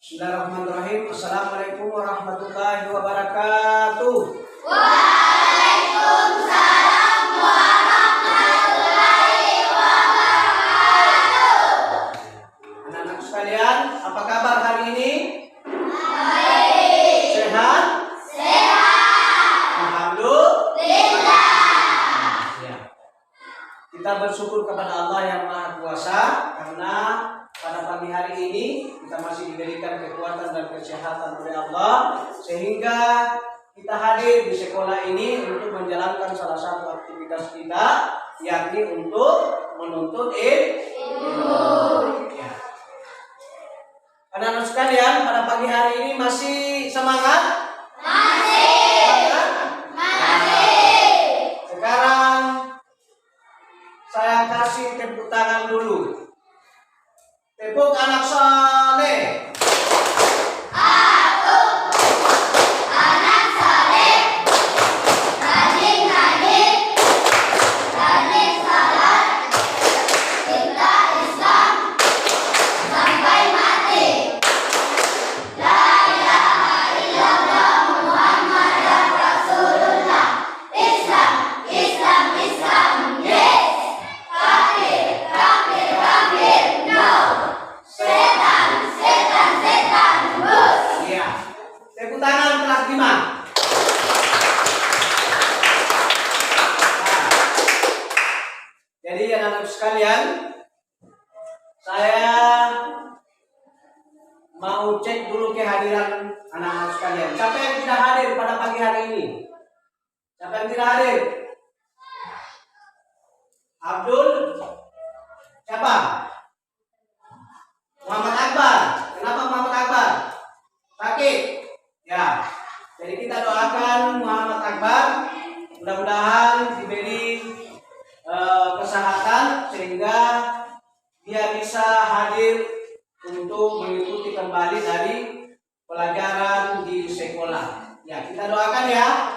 Bismillahirrahmanirrahim. Assalamualaikum warahmatullahi wabarakatuh. Waalaikumsalam warahmatullahi wabarakatuh. Anak-anak sekalian, apa kabar hari ini? Baik. Sehat? Sehat. Alhamdulillah. Ya. Kita bersyukur kepada Allah yang Maha Kuasa karena pada pagi hari ini kita masih diberikan kekuatan dan kesehatan oleh Allah sehingga kita hadir di sekolah ini untuk menjalankan salah satu aktivitas kita, yakni untuk menuntut ilmu. Ya. Anak-anak sekalian, pada pagi hari ini masih semangat? Masih. Sekarang saya kasih tepuk tangan dulu. Tepuk anak saleh. Aku anak saleh, rajin-rajin salat, cinta Islam sampai mati. La ilaha illallah Muhammadan Rasulullah. Islam, yes. Kafir, no. Setan, bus. Iya. Tepuk tangan kelas 5. Nah, jadi anak-anak sekalian, saya mau cek dulu kehadiran anak-anak sekalian. Siapa yang tidak hadir pada pagi hari ini? Siapa yang tidak hadir? Abdul? Siapa? Muhammad Akbar. Kenapa Muhammad Akbar? Sakit. Ya. Jadi kita doakan Muhammad Akbar mudah-mudahan diberi kesehatan sehingga dia bisa hadir untuk mengikuti kembali dari pelajaran di sekolah. Ya, kita doakan ya.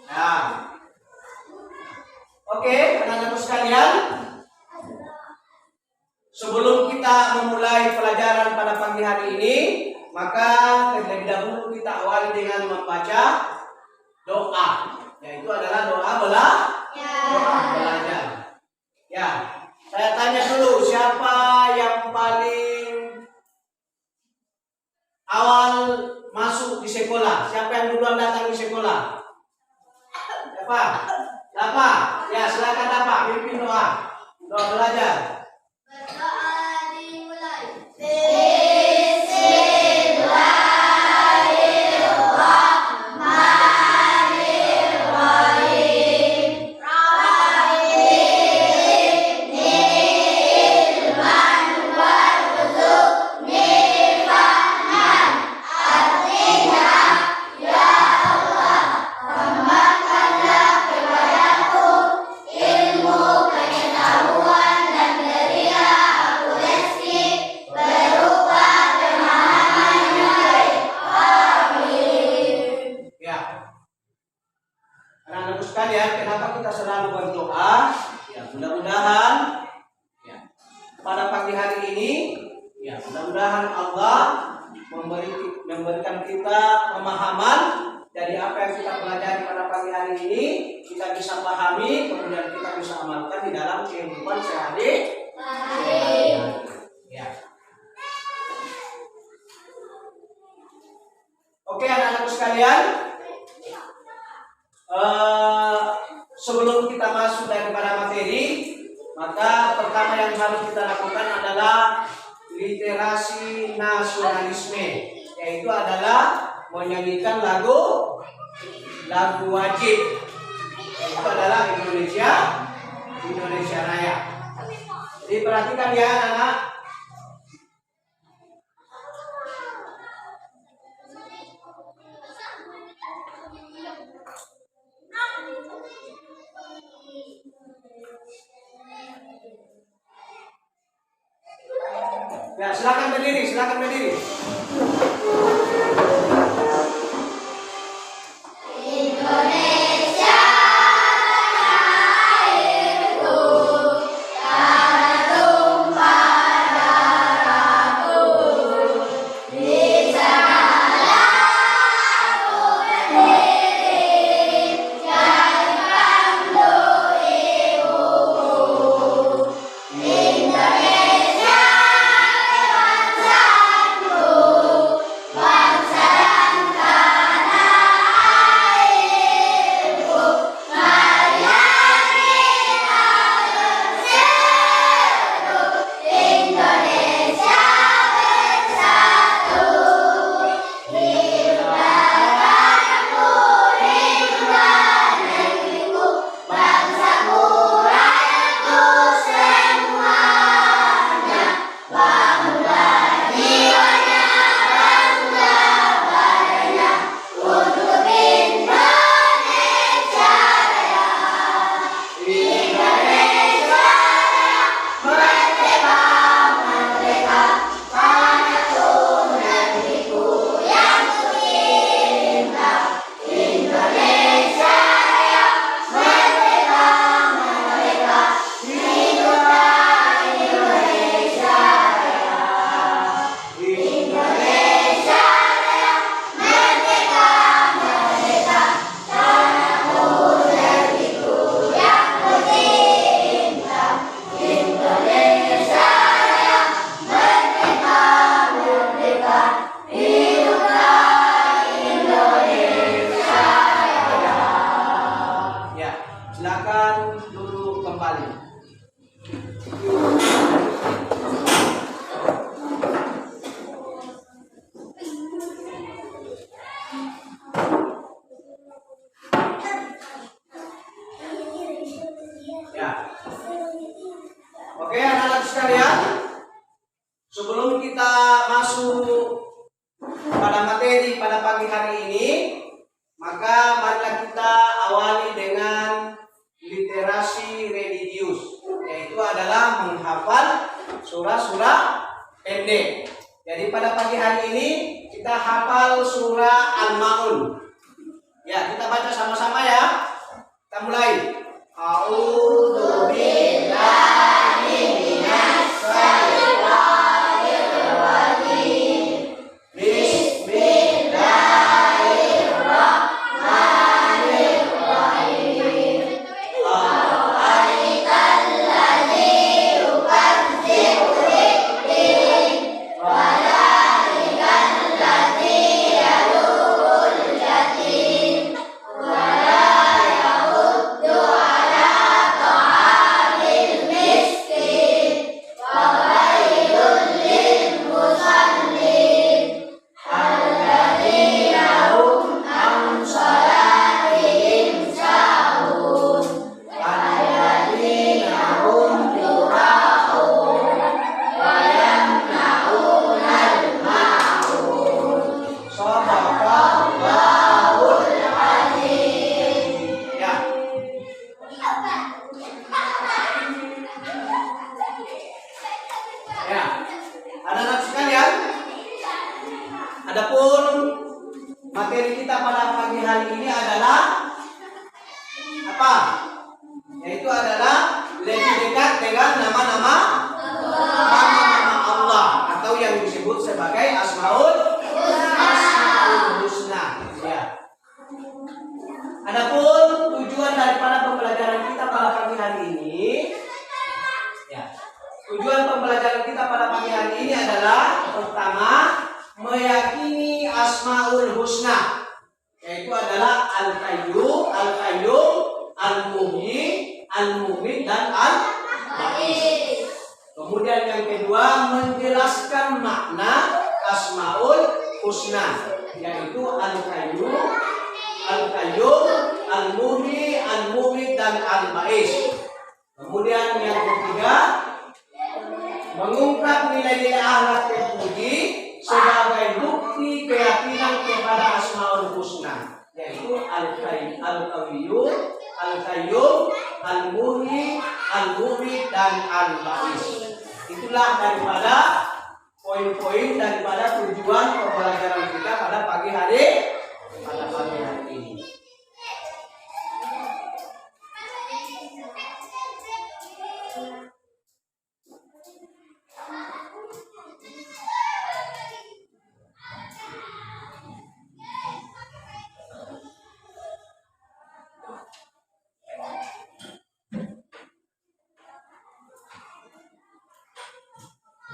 Nah. Oke, anak-anak sekalian. Sebelum kita memulai pelajaran pada pagi hari ini, maka terlebih dahulu kita awali dengan membaca doa, yaitu adalah doa belajar. Ya, saya tanya dulu, siapa yang paling awal masuk di sekolah? Siapa yang duluan datang di sekolah? Siapa? Ya, silakan Bapak, pimpin doa belajar. Berdoa dimulai. Bismillahirrahmanirrahim. Rabbi ilman warzuqni fahman. Artinya, ya Allah, tambahkanlah kepadaku ilmu, pengetahuan, dan berilah aku rezeki berupa pemahaman yang baik. Amin. Ya, anak-anak sekalian, kenapa kita selalu berdoa? Ya, mudah-mudahan ya, pada pagi hari ini, ya, mudah-mudahan Allah memberikan kita pemahaman dari apa yang kita pelajari pada pagi hari ini, kita bisa pahami, kemudian kita bisa amalkan di dalam kehidupan sehari-hari. Ya. Oke, anak-anak sekalian. Sebelum kita masuk daripada materi, maka pertama yang harus kita lakukan adalah literasi nasionalisme, yaitu adalah menyanyikan lagu wajib, itu adalah Indonesia Raya. Jadi perhatikan ya anak-anak. Ya, silakan berdiri. Indonesia airku, tanah tumpah darahku. Di masuk pada materi pada pagi hari ini, maka marilah kita awali dengan literasi religius, yaitu adalah menghafal surah-surah pendek. Jadi pada pagi hari ini kita hafal surah Al-Maun. Ya, kita baca sama-sama ya. Kita mulai. A'udzu billahi minasy syaithanir rajim. Bismillahirrahmanirrahim. Ara'aital ladzi yukadzibu bid-din wa dhalikal ladzi yad'ul yatim wa la yahuddu ala ta'amil miskin wa wailul lil musallin alladzina hum an salatihim sahun alladzina hum yura'un wa yamna'unal ma'un. Shadaqallahul azim. Ya. Ya. Anak-anak sekalian, adapun materi kita pada pagi hari ini adalah apa? Yaitu adalah lebih dekat dengan nama-nama Allah atau yang disebut sebagai Asmaul Husna. Ya. Adapun tujuan daripada pembelajaran kita pada pagi hari ini, ya. Tujuan pembelajaran kita pada pagi hari ini adalah pertama, meyakini Asmaul Husna, yaitu adalah Al-Qayyum, Al-Muhyi, Al-Mu'min dan Al-Ba'is. Kemudian yang kedua, menjelaskan makna Asmaul Husna, yaitu Al-Qayyum, Al-Muhyi, Al-Mu'min dan Al-Ba'is. Kemudian yang ketiga, mengungkap nilai-nilai akhlak terpuji sebagai bukti keyakinan kepada Asmaul Husna, yaitu Al-Qayyum, Al-Muhyi, Al-Mu'min dan Al-Ba'is. Itulah daripada poin-poin daripada tujuan pembelajaran kita pada pagi hari ini.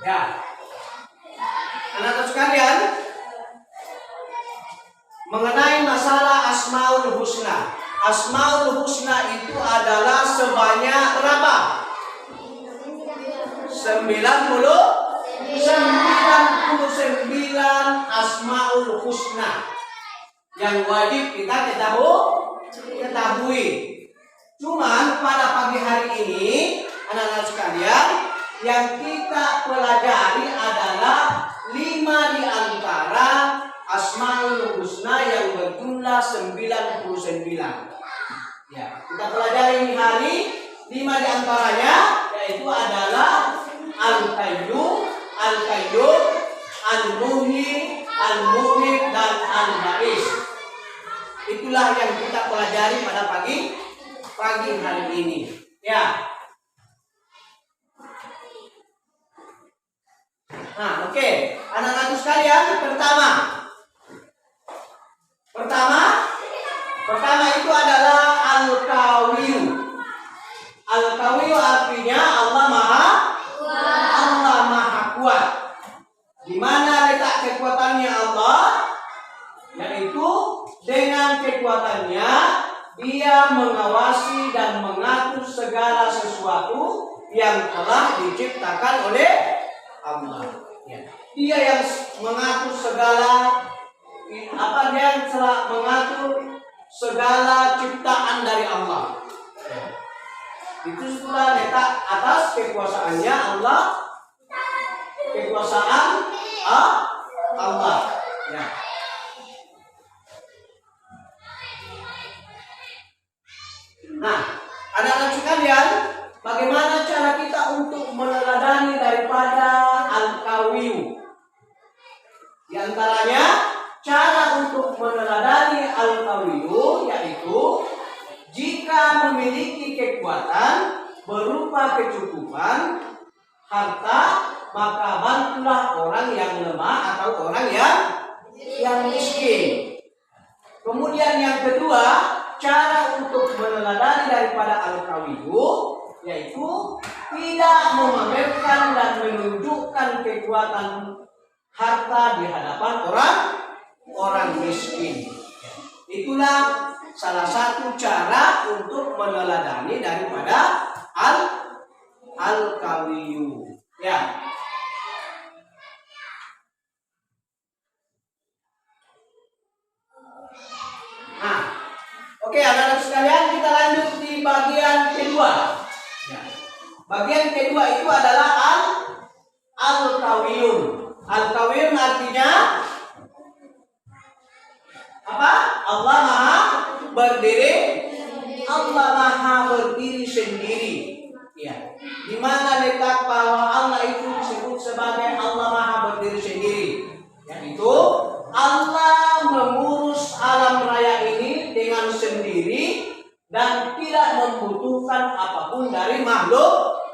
Ya, anak-anak sekalian, mengenai masalah Asmaul Husna. Asmaul Husna itu adalah sebanyak berapa? 99 Asmaul Husna yang wajib kita ketahui. Cuman pada pagi hari ini, anak-anak sekalian, yang kita pelajari adalah 5 di antara Asmaul Husna yang berjumlah 99. Ya, kita pelajari hari 5 di antaranya, yaitu adalah Al-Qayyum, Al-Muhyi, Al-Mu'min dan Al-Ba'is. Itulah yang kita pelajari pada pagi hari ini. Ya. Nah, oke. Anak-anak sekalian, pertama itu adalah Al-Qawiyyu. Al-Qawiyyu artinya Allah Maha Kuat. Di mana letak kekuatannya Allah? Yaitu dengan kekuatannya Dia mengawasi dan mengatur segala sesuatu yang telah diciptakan oleh Allah. Ya. Dia yang mengatur segala ciptaan dari Allah. Ya. Itu sudah letak atas kekuasaannya Allah, kekuasaan Allah. Ya. Nah, anak-anak sekalian, bagaimana cara kita untuk meneladani daripada al-qawiyu? Di antaranya cara untuk meneladani al-qawiyu yaitu jika memiliki kekuatan berupa kecukupan harta, maka bantulah orang yang lemah atau orang yang miskin. Kemudian yang kedua, cara untuk meneladani daripada al-qawiyu yaitu tidak memamerkan dan menunjukkan kekuatan harta di hadapan orang miskin. Itulah salah satu cara untuk meneladani daripada al-qawiyu. Ya. Nah, oke anak-anak sekalian, kita lanjut di bagian kedua. Ya. Bagian kedua itu adalah al-qawiyun. Al-qawiyun artinya apa? Allah Maha berdiri. Allah Maha berdiri sendiri. Ya. Di mana letak bahwa Allah itu disebut sebagai Allah Maha berdiri sendiri? Yaitu Allah mengurus alam raya ini dengan sendiri dan tidak membutuhkan apapun dari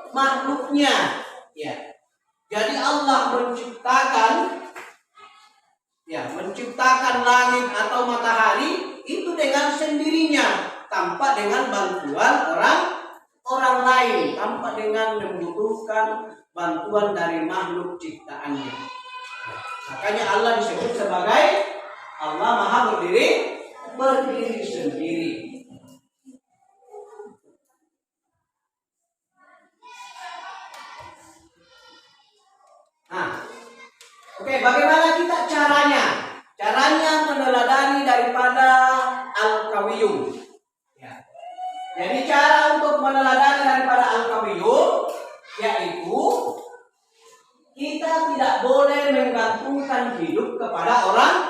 makhluknya. Ya. Jadi Allah menciptakan langit atau matahari itu dengan sendirinya, tanpa dengan bantuan orang lain, tanpa dengan membutuhkan bantuan dari makhluk ciptaannya. Makanya Allah disebut sebagai Allah Maha berdiri sendiri. Nah, oke, bagaimana kita caranya? Caranya meneladani daripada al-qawiyun. Ya. Jadi cara untuk meneladani daripada al-qawiyun yaitu kita tidak boleh menggantungkan hidup kepada orang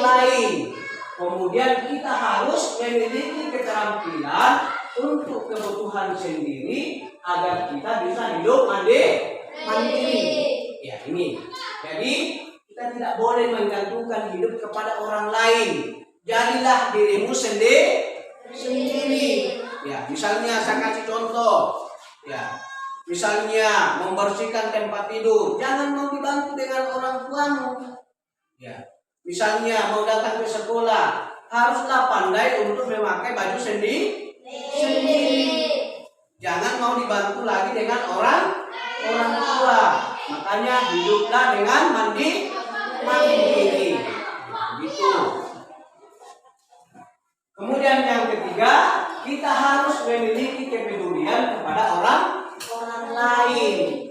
lain. Kemudian kita harus memiliki keterampilan untuk kebutuhan sendiri agar kita bisa hidup mandiri. Ya, ini. Jadi kita tidak boleh menggantungkan hidup kepada orang lain. Jadilah dirimu sendiri. Ya, misalnya saya kasih contoh. Ya. Misalnya membersihkan tempat tidur, jangan mau dibantu dengan orang tuamu. Ya. Misalnya mau datang ke sekolah, haruslah pandai untuk memakai baju sendiri. Jangan mau dibantu lagi dengan orang tua. Makanya hiduplah dengan mandiri. Gitu. Kemudian yang ketiga, kita harus memiliki kepedulian kepada orang lain.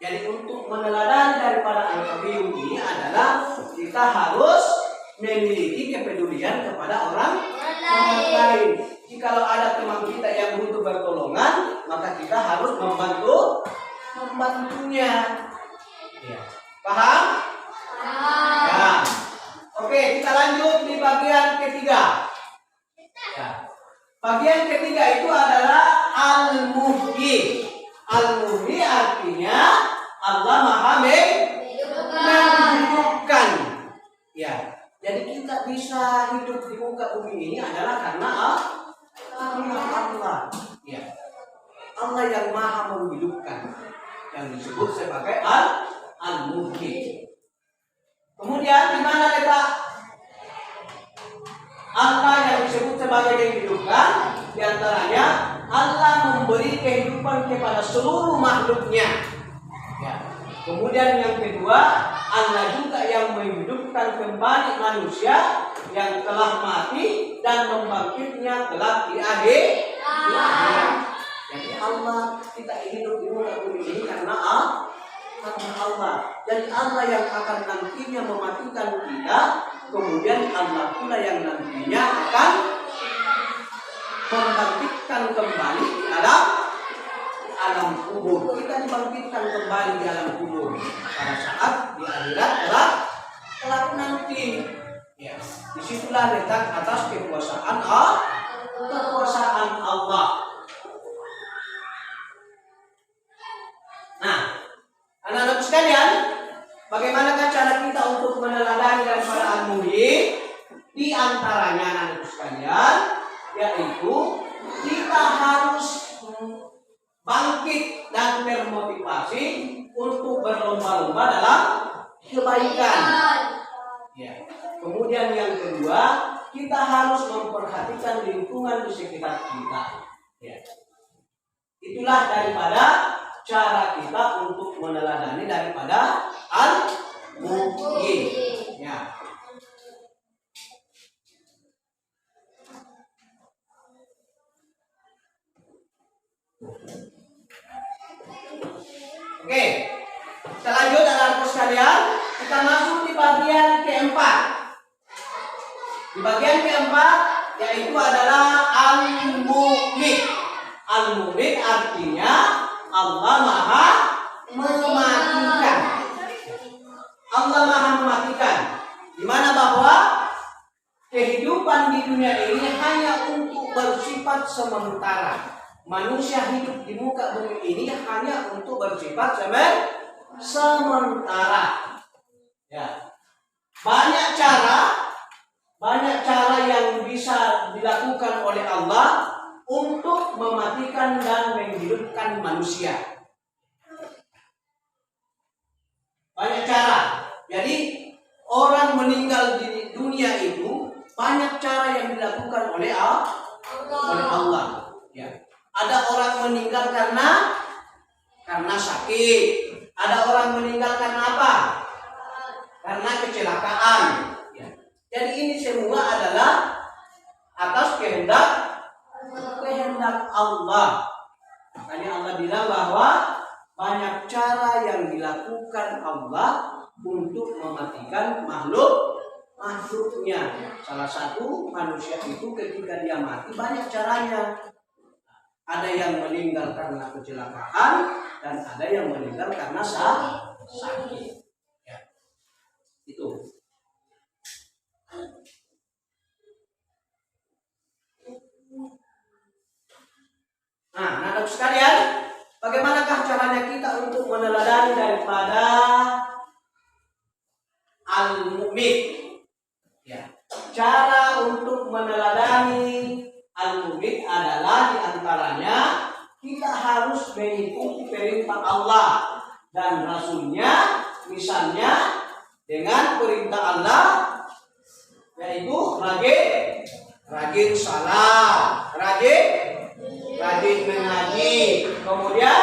Jadi untuk meneladani daripada al-qawiyun ini adalah kita harus memiliki kepedulian kepada orang lain. Jikalau ada teman kita yang butuh pertolongan, maka kita harus membantunya. Ya. Paham? Ya. Oke, kita lanjut di bagian ketiga. Ya. Bagian ketiga itu adalah al-muhyi. Al-muhyi artinya Allah Maha menghidupkan. Ya. Jadi kita bisa hidup di muka bumi ini adalah karena Allah. Ya. Allah yang Maha menghidupkan, yang disebut sebagai al-muhyi. Kemudian di mana letak Allah yang disebut sebagai menghidupkan? Di antaranya Allah memberi kehidupan kepada seluruh makhluknya. Ya. Kemudian yang kedua, Allah juga yang menghidupkan kembali manusia yang telah mati dan membangkitnya kelak di akhirat. Jadi Allah kita hidup di muka bumi ini karena Allah. Jadi Allah yang akan nantinya mematikan kita, kemudian Allah pula yang nantinya akan membangkitkan kembali di alam kubur. Kita dibangkitkan kembali di alam kubur pada saat di akhirat kelak nanti. Ya, disitulah letak atas kekuasaan Allah. Nah, anak-anak sekalian, bagaimanakah cara kita untuk meneladani daripada al-muhyi? Di antaranya anak-anak sekalian, yaitu kita harus bangkit dan termotivasi untuk berlomba-lomba dalam kebaikan. Ya. Kemudian yang kedua, kita harus memperhatikan lingkungan di sekitar kita. Ya. Itulah daripada cara kita untuk meneladani daripada al-muhyi. Ya. Oke, kita lanjut anak-anak sekalian. Kita masuk di bagian keempat. Di bagian keempat yaitu adalah al-mumit. Al-mumit artinya Allah Maha mematikan. Allah Maha mematikan. Di mana bahwa kehidupan di dunia ini hanya untuk bersifat sementara. Manusia hidup di muka bumi ini hanya untuk bersifat sementara. Ya. Banyak cara yang bisa dilakukan oleh Allah untuk mematikan dan menghidupkan manusia. Banyak cara. Jadi orang meninggal di dunia itu banyak cara yang dilakukan oleh Allah. Ya. Ada orang meninggal karena sakit. Ada orang meninggal karena apa? Karena kecelakaan. Ya. Jadi ini semua adalah atas kehendak Allah. Makanya Allah bilang bahwa banyak cara yang dilakukan Allah untuk mematikan makhluknya. Salah satu manusia itu ketika dia mati banyak caranya. Ada yang meninggal karena kecelakaan dan ada yang meninggal karena sakit. Ya. Itu. Nah, anak-anak sekalian, bagaimanakah caranya kita untuk meneladani daripada al-mumit? Ya. Cara untuk meneladani al-mumit adalah diantaranya kita harus mengikuti perintah Allah dan Rasulnya. Misalnya dengan perintah Allah yaitu rajin salat, rajin mengaji, kemudian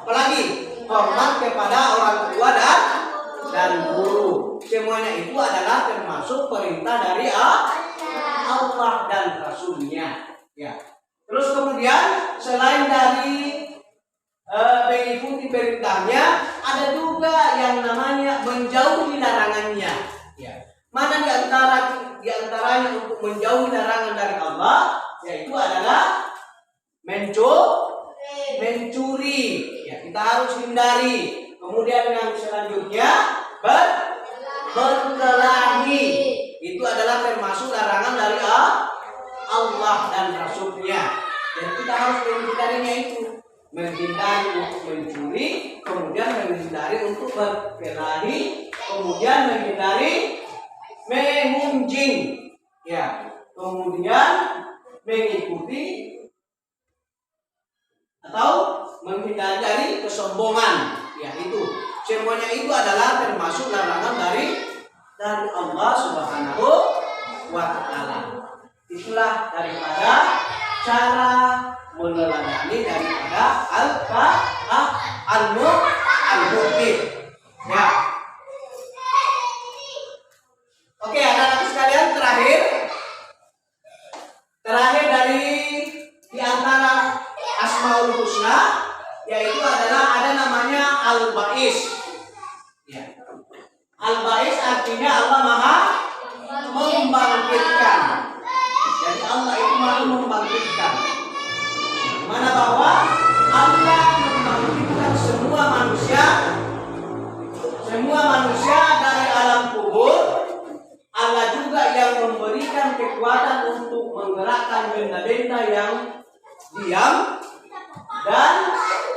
apalagi hormat kepada orang tua dan guru. Semuanya itu adalah termasuk perintah dari Allah dan Rasulnya. Ya. Terus kemudian selain dari mengikuti perintahnya, ada juga yang namanya menjauhi larangannya. Ya. Mana diantaranya untuk menjauhi larangan dari Allah, yaitu adalah mencuri. Ya, kita harus hindari. Kemudian yang selanjutnya berkelahi. Itu adalah termasuk larangan dari Allah dan Rasulnya. Dan kita harus menghindarinya itu. Menghindari untuk mencuri, kemudian menghindari untuk berkelahi, kemudian menghindari mengunjing. Ya, kemudian mengikuti atau menghindari dari kesombongan. Ya, itu. Semuanya itu adalah termasuk larangan dari Allah Subhanahu wa Ta'ala. Itulah daripada cara meneladani daripada al-mumit. Ya. Oke, anak-anak sekalian, terakhir dari di antara Asmaul Husna yaitu adalah ada namanya Al-Ba'is. Ya. Al-Ba'is artinya Allah Maha membangkitkan. Jadi Allah itu Maha membangkitkan. Mana bahwa Allah membangkitkan semua manusia semua manusia dari alam kubur, Allah juga yang memberikan kekuatan untuk menggerakkan benda-benda yang diam dan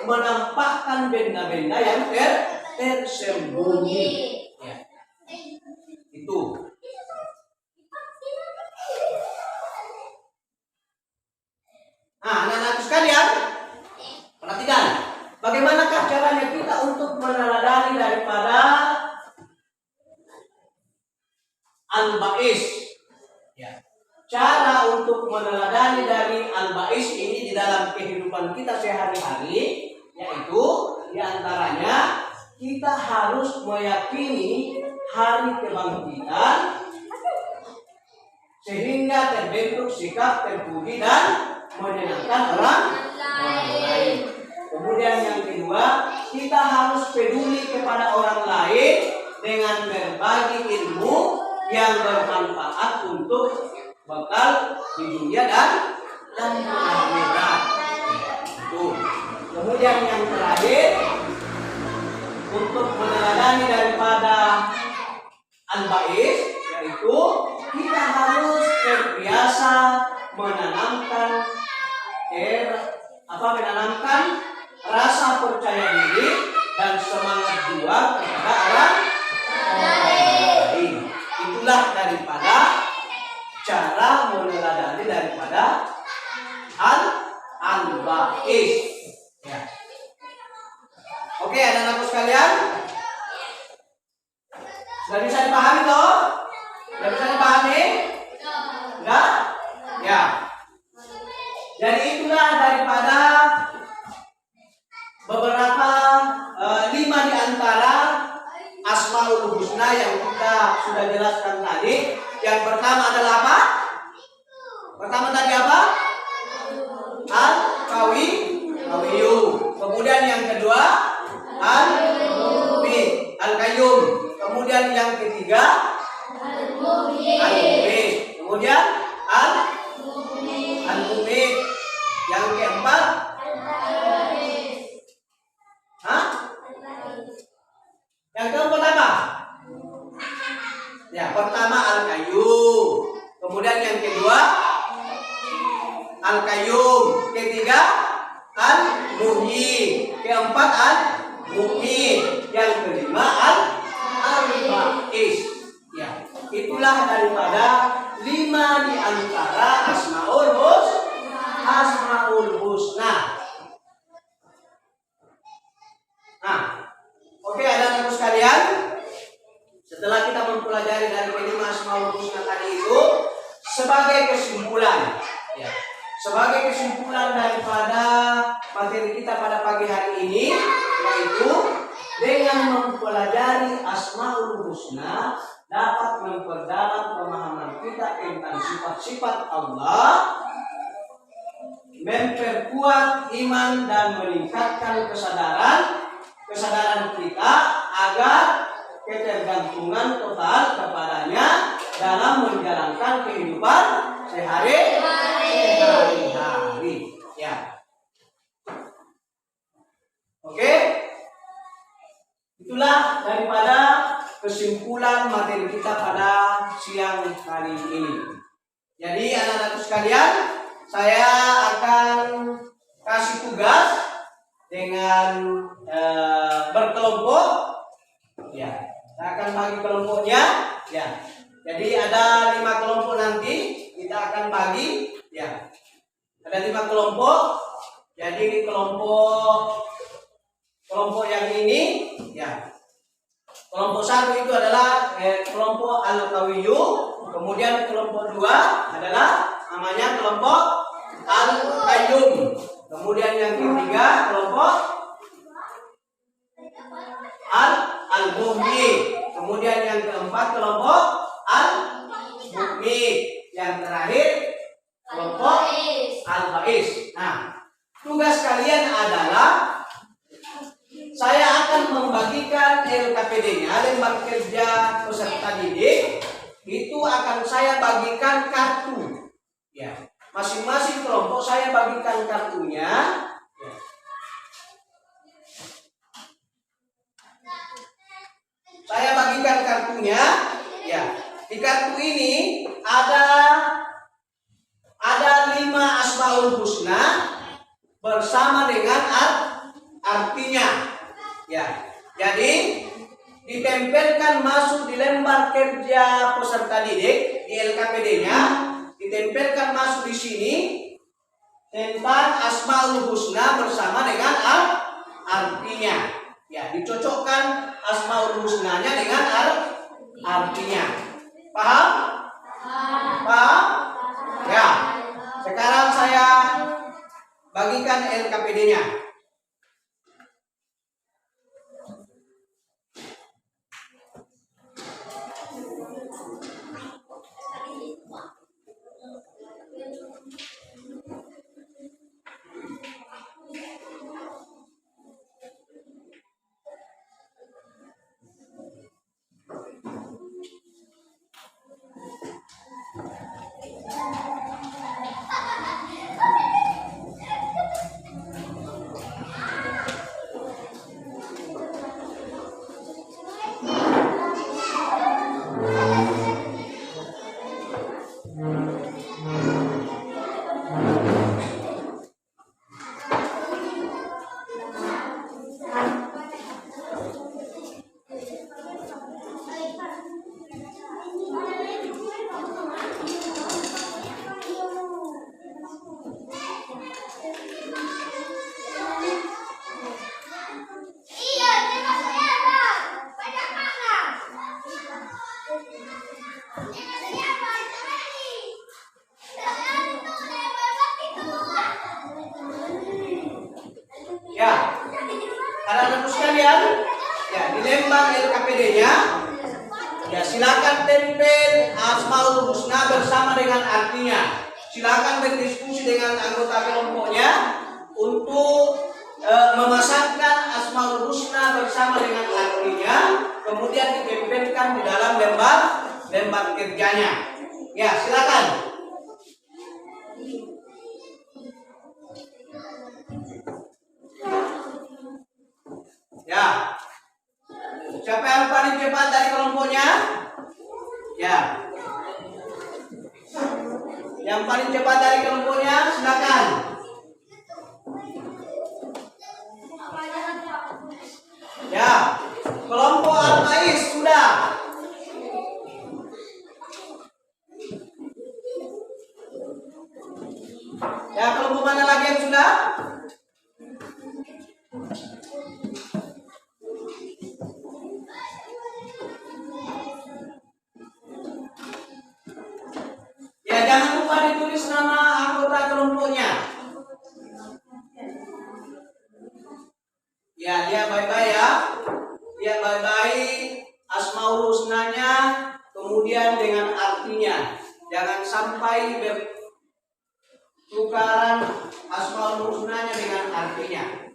menampakkan benda-benda yang tersembunyi. Ya. Itu. Nah, anak-anak sekalian, perhatikan, bagaimanakah caranya kita untuk meneladani daripada Al-Ba'is? Ya. Cara untuk meneladani dari Al-Ba'is ini di dalam kehidupan kita sehari-hari, yaitu diantaranya kita harus meyakini hari kebangkitan sehingga terbentuk sikap terpuji dan menyenangkan orang lain. Kemudian yang kedua, kita harus peduli kepada orang lain dengan berbagi ilmu yang bermanfaat untuk bekal di dunia dan akhirat. Itu. Kemudian yang terakhir, untuk meneladani daripada Al-Ba'is, yaitu kita harus terbiasa menanamkan rasa percaya diri dan semangat juang kepada orang lain. Itulah daripada cara meneladani daripada Al-Ba'is. Ya. Oke, anak-anakku sekalian, sudah bisa dipahami toh? Sudah bisa dipahami? Enggak? Ya. Jadi itulah daripada beberapa 5 di antara Asmaul Husna yang kita sudah jelaskan tadi. Yang pertama adalah apa? Pertama tadi apa? Al-Qawiyyu. Kemudian yang kedua Al-Mubin, Al-Qayyum. Kemudian yang ketiga Al-Mubin. Kemudian Al-Mubin. Yang keempat Yang keempat apa? Ya, pertama Al-Qayyum. Kemudian yang kedua Al-Qayyum. Ketiga Al-Muhyi. Keempat Al-Mu'min. Yang kelima Al-Ba'is. Ya, itulah daripada 5 di antara Asmaul Husna. Nah, oke, anak-anakku sekalian, setelah kita mempelajari dari kelima Asmaul Husna tadi itu, sebagai kesimpulan, ya, sebagai kesimpulan daripada materi kita pada pagi hari ini, yaitu dengan mempelajari Asmaul Husna dapat memperdalam pemahaman kita tentang sifat-sifat Allah, memperkuat iman dan meningkatkan kesadaran kita agar ketergantungan total kepadanya dalam menjalankan kehidupan sehari-hari. Ya. Oke. Itulah daripada kesimpulan materi kita pada siang hari ini. Jadi anak-anak sekalian, saya akan kasih tugas dengan berkelompok. Ya, saya akan bagi kelompoknya. Ya, jadi ada 5 kelompok nanti kita akan bagi. Ya, ada 5 kelompok. Jadi kelompok yang ini, ya. Kelompok 1 itu adalah kelompok Al-Qawiyyu. Kemudian kelompok 2 adalah namanya kelompok Al-Qayyum. Kemudian yang ketiga kelompok Al-Muhyi. Kemudian yang keempat kelompok Al-Mu'min. Yang terakhir kelompok Al-Ba'is. Nah, tugas kalian adalah saya akan membagikan LKPD-nya, lembar kerja peserta didik. Itu akan saya bagikan kartu. Ya, masing-masing kelompok saya bagikan kartunya. Ya. Saya bagikan kartunya. Ya, di kartu ini ada 5 Asmaul Husna bersama dengan artinya. Ya, jadi ditempelkan masuk di lembar kerja peserta didik di LKPD-nya, ditempelkan masuk di sini tentang Asmaul Husna bersama dengan artinya. Ya, dicocokkan Asmaul Husnanya dengan artinya. Paham? Paham? Ya. Sekarang saya bagikan LKPD-nya. Ya, anak-anakku sekalian, ya di lembar LKPD-nya, ya silakan tempel Asmaul Husna bersama dengan artinya. Silakan berdiskusi dengan anggota kelompoknya untuk memasangkan Asmaul Husna bersama dengan artinya, kemudian ditempelkan di dalam lembar kerjanya. Ya, silakan. Ya, siapa yang paling cepat dari kelompoknya? Ya, yang paling cepat dari kelompoknya silakan. Ya, kelompok Al-Faiz sudah. Ya, kelompok mana lagi yang sudah? Ya, jangan lupa ditulis nama anggota kelompoknya. Ya, lihat baik-baik ya. Lihat baik-baik Asmaul Husnanya, kemudian dengan artinya. Jangan sampai bertukaran Asmaul Husnanya dengan artinya.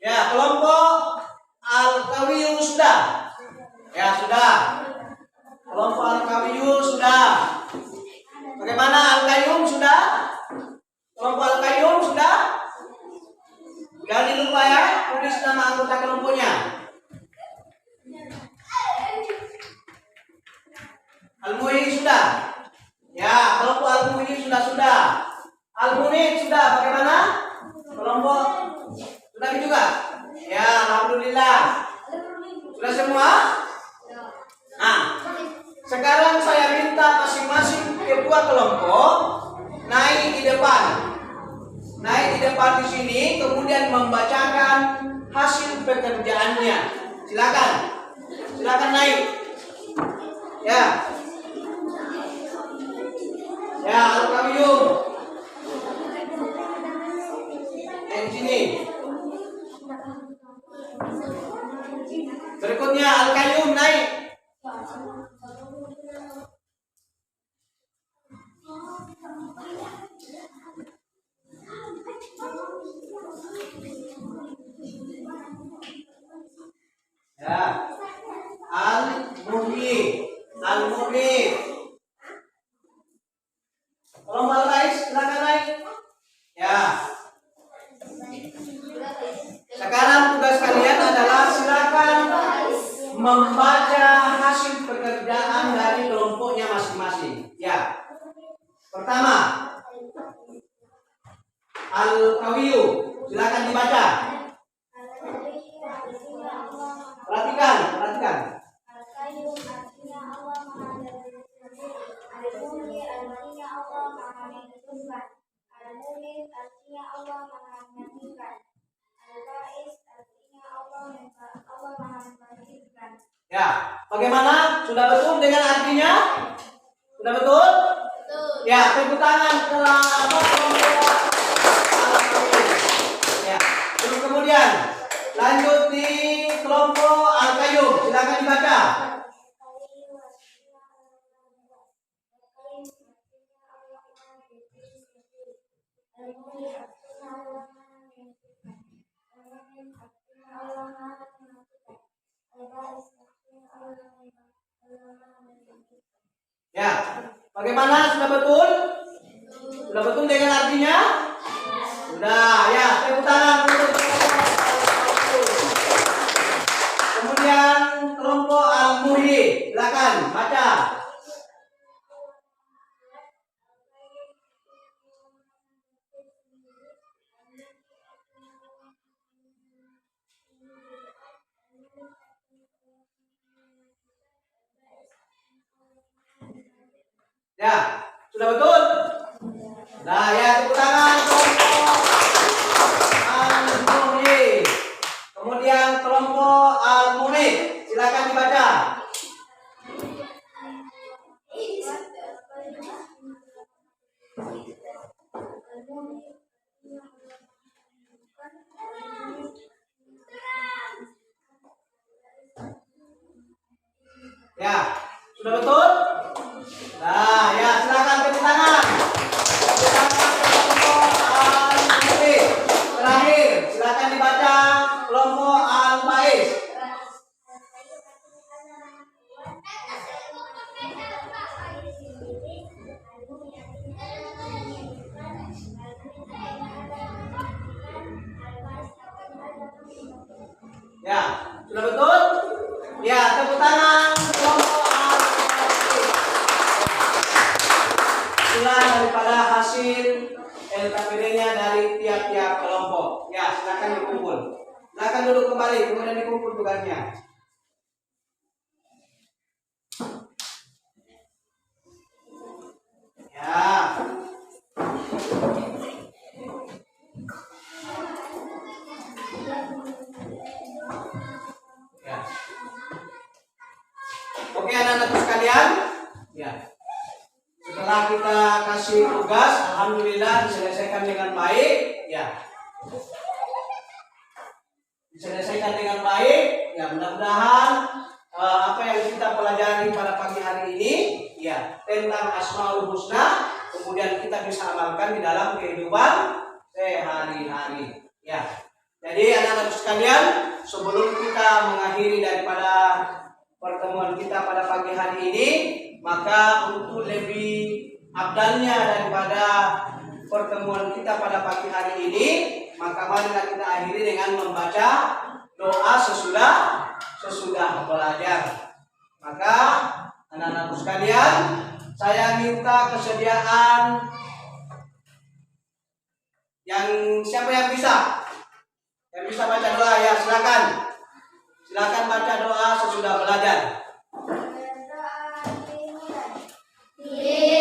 Ya, kelompok Al-Qawiyyu sudah. Ya, sudah. Kelompok Al-Qawiyyu sudah. Bagaimana Al-Qayyum sudah? Kelompok Al-Qayyum sudah? Jangan lupa ya, tulis nama anggota kelompoknya. Al-Mu'i sudah. Ya, kelompok Al-Mu'i sudah. Al-Munid sudah. Bagaimana? Kelompok sudah juga. Ya, alhamdulillah. Sudah semua? Nah, sekarang saya minta masing-masing ketua kelompok naik di depan. Naik di depan di sini, kemudian membacakan hasil pekerjaannya. Silakan. Silakan naik. Ya. Ya, Al-Qawiyyu. Di sini. Berikutnya Al-Qayyum naik. Ya. Al-Muhyi. Al-Muhyi. Kelompok Al-Faiz silakan naik. Ya. Sekarang tugas kalian adalah membaca hasil pekerjaan dari kelompoknya masing-masing. Ya. Pertama, Al-Qawiyu, silakan dibaca. Perhatikan. Al-Qayyum artinya Allah Maha Al-Muhyi artinya Allah Maha menentukan. Al-Muhyi artinya Allah Maha menyembuhkan. Al-Ba'is artinya Allah Maha membangkitkan. Ya, bagaimana? Sudah betul dengan artinya? Sudah betul? Betul. Ya, tepuk tangan ke kelompok Al-Qawiyu. Ya, terus kemudian lanjut di kelompok Al-Qayyum, silakan dibaca. Ya, bagaimana? Sudah betul? Sudah betul dengan artinya? Sudah, ya, tepuk tangan untuk kemudian kelompok Al-Muhyi, silakan baca. Ya, sudah betul? Nah, ya, tepuk tangan kelompok Al-Muhyi. Kemudian kelompok Al-Munif, silakan dibaca. Ya, sudah betul? Nah, ya, silakan tepuk tangan. Tepuk tangan kelompok Al-Munif. Terakhir, silakan dibaca kelompok Al-Ba'is. Ya, sudah betul? Ya, tepuk tangan kelompok Al-Ba'is. Itulah daripada hasil LKPD-nya dari tiap-tiap kelompok. Ya, silakan dikumpul. Silakan duduk kembali, kemudian dikumpul tugasnya. Ya. Ya. Oke, anak-anakku sekalian. Ya. Setelah kita kasih tugas, alhamdulillah diselesaikan dengan baik. Ya. Diselesaikan dengan baik. Ya, mudah-mudahan apa yang kita pelajari pada pagi hari ini, ya, tentang Asmaul Husna, kemudian kita bisa amalkan di dalam kehidupan sehari-hari. Ya. Jadi anak-anak sekalian, sebelum kita mengakhiri daripada pertemuan kita pada pagi hari ini, maka untuk lebih abdalnya daripada pertemuan kita pada pagi hari ini, maka marilah kita akhiri dengan membaca doa sesudah belajar. Maka anak-anak sekalian, saya minta kesediaan yang siapa yang bisa? Yang bisa baca doa, ya, silakan. Silakan baca doa sesudah belajar. Yeah.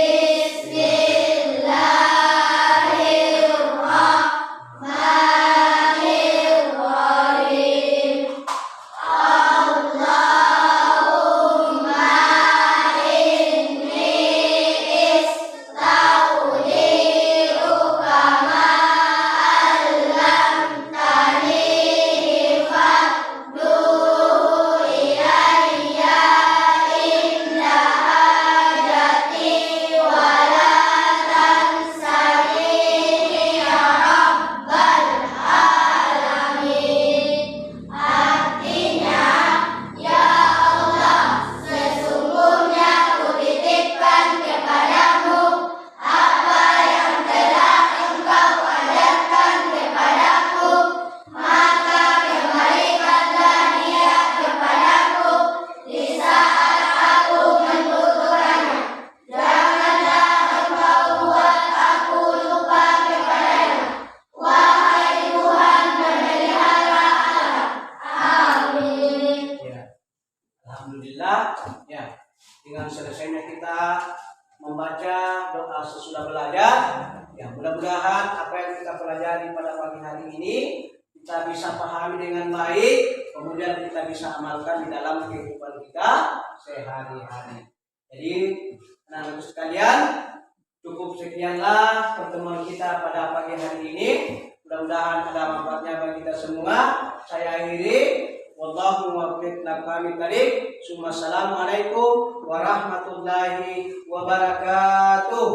Alhamdulillah, ya. Dengan selesainya kita membaca doa sesudah belajar, ya mudah-mudahan apa yang kita pelajari pada pagi hari ini kita bisa pahami dengan baik, kemudian kita bisa amalkan di dalam kehidupan kita sehari-hari. Jadi, anak-anak sekalian, cukup sekianlah pertemuan kita pada pagi hari ini. Mudah-mudahan ada manfaatnya bagi kita semua. Saya akhiri. Wallahu muwaffiq laqamit tariq. Assalamualaikum warahmatullahi wabarakatuh.